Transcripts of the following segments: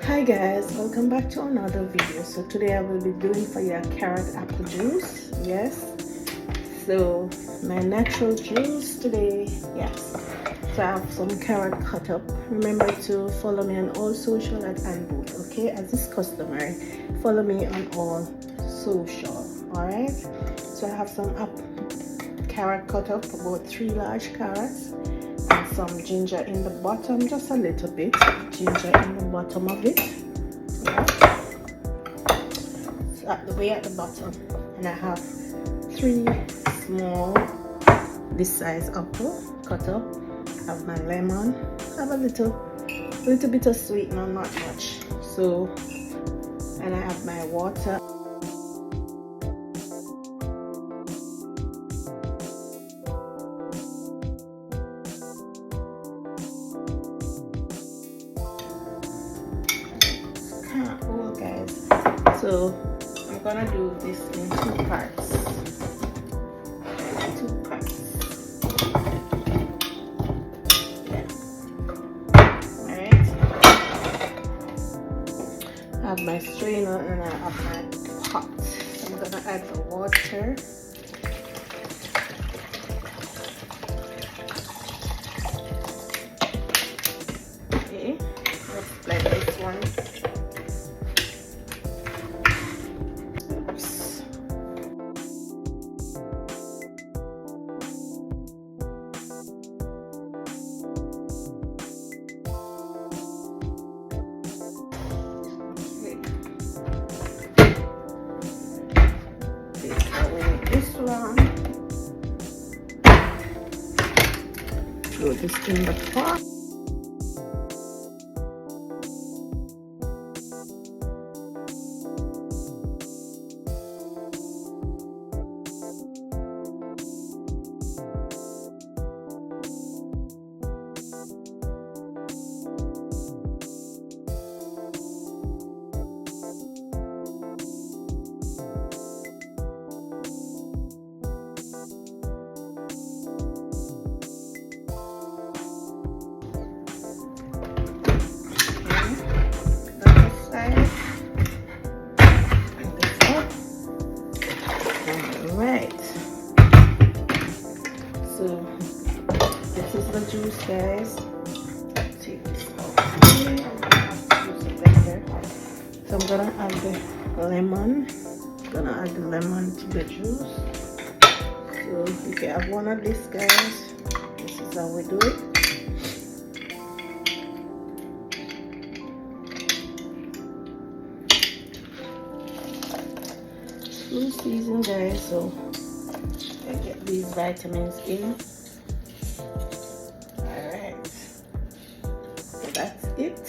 Hi guys, welcome back to another video. So today I will be doing for you a carrot apple juice. Yes, so my natural juice today. Yes, so I have some carrot cut up. Remember to follow me on all social at Anboot, okay, as is customary. Follow me on all social. All right, so I have some carrot cut up, about 3 large carrots, and some ginger in the bottom, just a little bit ginger in the bottom of it. Yeah, so at the way at the bottom. And I have 3 small this size apple cut up. I have my lemon. I have a little bit of sweetener, not much. So, and I have my water. Oh guys, so I'm gonna do this in 2 parts. 2 parts. Yeah. Alright. I have my strainer and I have my pot. So I'm gonna add the water. Okay, let's blend this one. Throw this in the pot. Right, so this is the juice, guys. Take this out here. Use a blender. So I'm gonna add the lemon. To the juice. So if you have one of these, guys, this is how we do it. Flu season, guys, so I get these vitamins in. Alright, so that's it.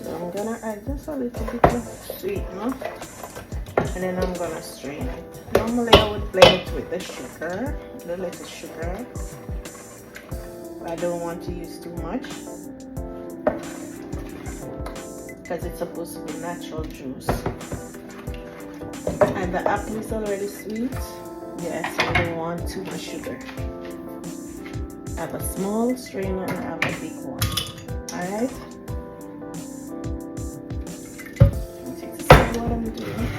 So I'm gonna add just a little bit of sweetener and then I'm gonna strain it. Normally I would blend it with the sugar, the little sugar. I don't want to use too much because it's supposed to be natural juice. And the apple is already sweet. Yes, I don't want too much sugar. I have a small strainer and I have a big one. Alright? Take this out what I'm doing.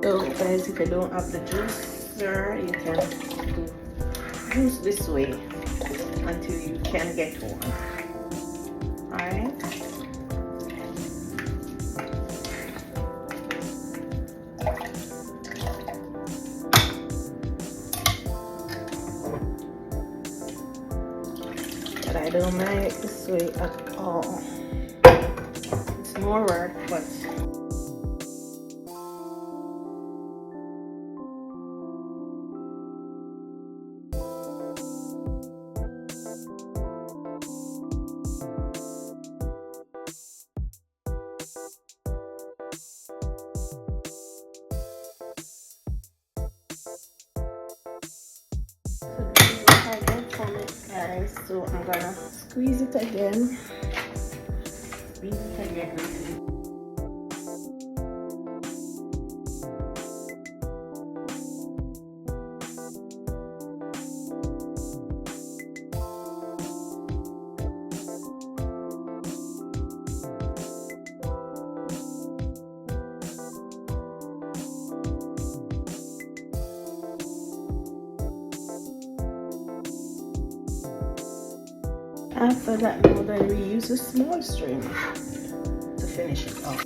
So guys, if you don't have the juicer, you can do juice this way until you can get one. Alright. But I don't mind it this way at all. It's more work, but So I'm gonna squeeze it again. Squeeze it again. After that, now then we use a small string to finish it off.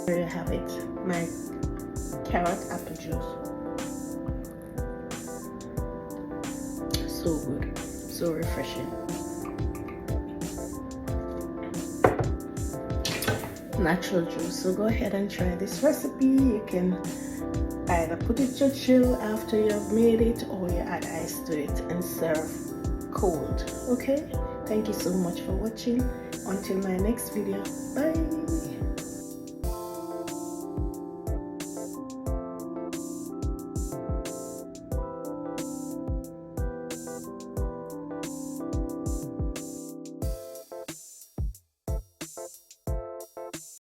There you have it, my carrot apple juice. So good, so refreshing. Natural juice. So go ahead and try this recipe. You can either put it to chill after you've made it, or you add ice to it and serve cold. Okay, thank you so much for watching. Until my next video, bye.